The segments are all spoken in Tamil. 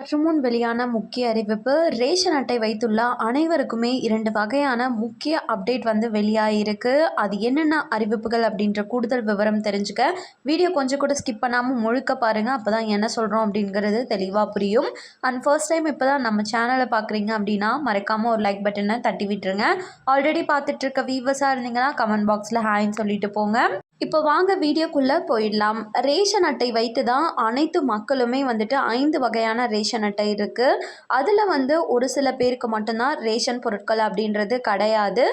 சற்று முன் வெளியான முக்கிய அறிவிப்பு. ரேஷன் அட்டை வைத்துள்ள அனைவருக்குமே 2 வகையான முக்கிய அப்டேட் வெளியாயிருக்கு. அது என்னென்ன அறிவிப்புகள் அப்படின்ற கூடுதல் விவரம் தெரிஞ்சுக்க வீடியோ கொஞ்சம் கூட ஸ்கிப் பண்ணாமல் முழுக்க பாருங்கள். அப்போ தான் என்ன சொல்கிறோம் அப்படிங்கிறது தெளிவாக புரியும். அண்ட் ஃபர்ஸ்ட் டைம் இப்போ தான் நம்ம சேனலை பார்க்குறீங்க அப்படின்னா மறக்காமல் ஒரு லைக் பட்டனை தட்டி விட்டுருங்க. ஆல்ரெடி பார்த்துட்டு இருக்க வீவர்ஸாக இருந்தீங்கன்னா கமெண்ட் பாக்ஸில் ஹாய்ன்னு சொல்லிட்டு போங்க. இப்போ வாங்க வீடியோக்குள்ளே போயிடலாம். ரேஷன் அட்டை வைத்து தான் அனைத்து மக்களுமே 5 வகையான ரேஷன் அட்டை இருக்குது. அதில் ஒரு சில பேருக்கு மட்டும்தான் ரேஷன் பொருட்கள் அப்படின்றது கிடையாது.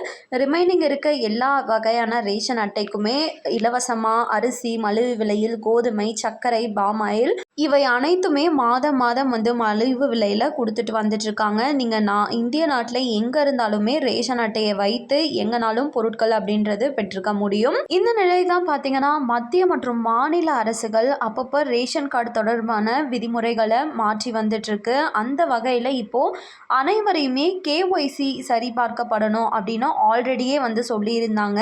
ரிமைனிங் இருக்க எல்லா வகையான ரேஷன் அட்டைக்குமே இலவசமாக அரிசி, மலிவு விலையில் கோதுமை, சர்க்கரை, பாமாயில் இவை அனைத்துமே மாதம் மாதம் மலிவு விலையில் கொடுத்துட்டு வந்துட்டுருக்காங்க. நீங்கள் இந்திய நாட்டில் எங்கே இருந்தாலுமே ரேஷன் அட்டையை வைத்து எங்கேனாலும் பொருட்கள் அப்படின்றது பெற்றுக்க முடியும். இந்த நிலை தான் பார்த்தீங்கன்னா மத்திய மற்றும் மாநில அரசுகள் அப்பப்போ ரேஷன் கார்டு தொடர்பான விதிமுறைகளை மாற்றி வந்துட்டுருக்கு. அந்த வகையில் இப்போது அனைவரையுமே கேஒய்சி சரிபார்க்கப்படணும் அப்படின்னு ஆல்ரெடியே சொல்லியிருந்தாங்க.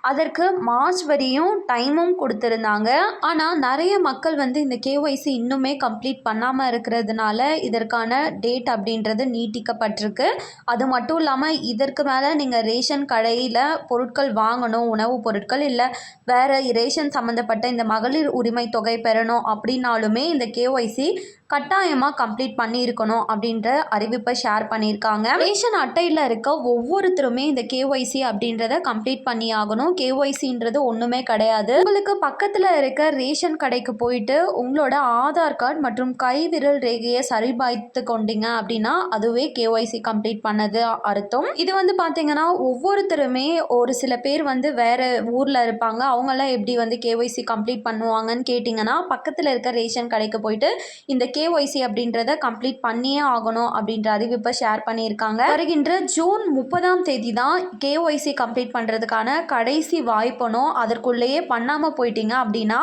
அதற்கு மார்ச் வரையும் டைமும் கொடுத்துருந்தாங்க. ஆனால் நிறைய மக்கள் இந்த கேஒய்சி இன்னுமே கம்ப்ளீட் பண்ணாமல் இருக்கிறதுனால இதற்கான டேட் அப்படின்றது நீட்டிக்கப்பட்டிருக்கு. அது மட்டும் இல்லாமல் இதற்கு மேலே நீங்கள் ரேஷன் கடையில் பொருட்கள் வாங்கணும், உணவுப் பொருட்கள் இல்லை வேறு ரேஷன் சம்மந்தப்பட்ட இந்த மகளிர் உரிமை தொகை பெறணும் அப்படின்னாலுமே இந்த கேஒய்சி கட்டாயமாக கம்ப்ளீட் பண்ணியிருக்கணும் அப்படின்ற அறிவிப்பை ஷேர் பண்ணியிருக்காங்க. ரேஷன் அட்டையில் இருக்க ஒவ்வொருத்தருமே இந்த கேஒய்சி அப்படின்றத கம்ப்ளீட் பண்ணி ஆகணும். கேஒய்சின்றது ஒன்றுமே கிடையாது. உங்களுக்கு பக்கத்தில் இருக்க ரேஷன் கடைக்கு போயிட்டு உங்களோட ஆதார் கார்டு மற்றும் கைவிரல் ரேகையை சரிபார்த்து கொண்டீங்க அப்படின்னா அதுவே கேஒய்சி கம்ப்ளீட் பண்ணது அர்த்தம். இது பார்த்தீங்கன்னா ஒவ்வொருத்தருமே ஒரு சில பேர் வேறு ஊரில் இருப்பாங்க. அவங்களாம் எப்படி கேஒய்சி கம்ப்ளீட் பண்ணுவாங்கன்னு கேட்டிங்கன்னா பக்கத்தில் இருக்க ரேஷன் கடைக்கு போயிட்டு இந்த கேஒய்சி அப்படின்றத கம்ப்ளீட் பண்ணியே ஆகணும் அப்படின்ற அறிவிப்பை ஷேர் பண்ணியிருக்காங்க. வருகின்ற ஜூன் 30 தான் கேஒய்சி கம்ப்ளீட் பண்ணுறதுக்கான கடைசி வாய்ப்பனும். அதற்குள்ளேயே பண்ணாமல் போயிட்டீங்க அப்படின்னா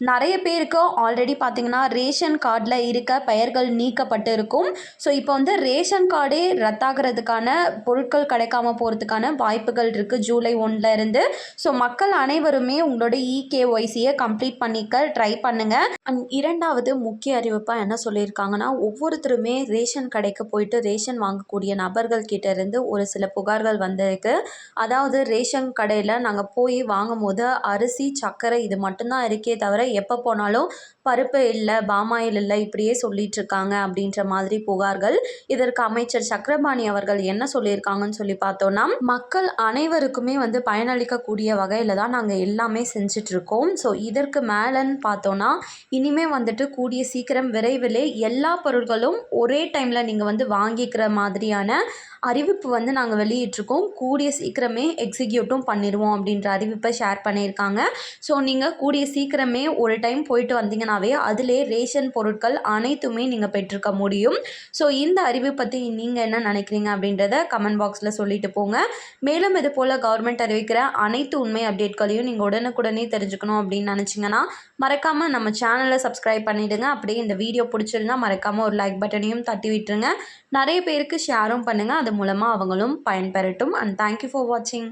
நிறைய பேருக்கு ஆல்ரெடி பார்த்தீங்கன்னா ரேஷன் கார்டில் இருக்க பெயர்கள் நீக்கப்பட்டு இருக்கும். ஸோ இப்போ ரேஷன் கார்டே ரத்தாகிறதுக்கான பொருட்கள் கிடைக்காம போகிறதுக்கான வாய்ப்புகள் இருக்குது ஜூலை 1 இருந்து. ஸோ மக்கள் அனைவருமே உங்களோட கேஒய்சியை கம்ப்ளீட் பண்ணிக்க ட்ரை பண்ணுங்கள். அண்ட் இரண்டாவது முக்கிய அறிவிப்பாக என்ன சொல்லியிருக்காங்கன்னா ஒவ்வொருத்தருமே ரேஷன் கடைக்கு போயிட்டு ரேஷன் வாங்கக்கூடிய நபர்கள் கிட்ட இருந்து ஒரு சில புகார்கள் வந்திருக்கு. அதாவது ரேஷன் கடையில் நாங்கள் போய் வாங்கும் போது அரிசி, சர்க்கரை இது மட்டும்தான் இருக்கே தவிர எப்போ போனாலும் பருப்பு இல்லை, பாமாயில் இல்லை, இப்படியே சொல்லிட்டு இருக்காங்க அப்படின்ற மாதிரி புகார்கள். இதற்கு அமைச்சர் சக்கரபாணி அவர்கள் என்ன சொல்லியிருக்காங்கன்னு சொல்லி பார்த்தோன்னா மக்கள் அனைவருக்குமே பயனளிக்கக்கூடிய வகையில் தான் நாங்கள் எல்லாமே செஞ்சிட்ருக்கோம். ஸோ இதற்கு மேலேன்னு பார்த்தோன்னா இனிமேல் கூடிய சீக்கிரம் விரைவிலே எல்லா பொருட்களும் ஒரே டைமில் நீங்கள் வாங்கிக்கிற மாதிரியான அறிவிப்பு நாங்கள் வெளியிட்டிருக்கோம். கூடிய சீக்கிரமே எக்ஸிக்யூட்டும் பண்ணிடுவோம் அப்படின்ற அறிவிப்பை ஷேர் பண்ணியிருக்காங்க. ஸோ நீங்கள் கூடிய சீக்கிரமே ஒரு டைம் போயிட்டு வந்தீங்கன்னாவே அதிலே ரேஷன் பொருட்கள் அனைத்துமே நீங்கள் பெற்றுக்க முடியும். ஸோ இந்த அறிவிப்பை பற்றி நீங்கள் என்ன நினைக்கிறீங்க அப்படின்றத கமெண்ட் பாக்ஸில் சொல்லிட்டு போங்க. மேலும் இது போல் கவர்மெண்ட் அறிவிக்கிற அனைத்து உண்மை அப்டேட்களையும் நீங்கள் உடனுக்குடனே தெரிஞ்சுக்கணும் அப்படின்னு நினச்சிங்கன்னா மறக்காமல் நம்ம சேனலை சப்ஸ்கிரைப் பண்ணிவிடுங்க. அப்படியே இந்த வீடியோ பிடிச்சிருந்தா மறக்காமல் ஒரு லைக் பட்டனையும் தட்டி விட்டுருங்க. நிறைய பேருக்கு ஷேரும் பண்ணுங்கள். அது மூலமாக அவங்களும் பயன்பெறட்டும். அண்ட் தேங்க்யூ ஃபார் வாட்சிங்.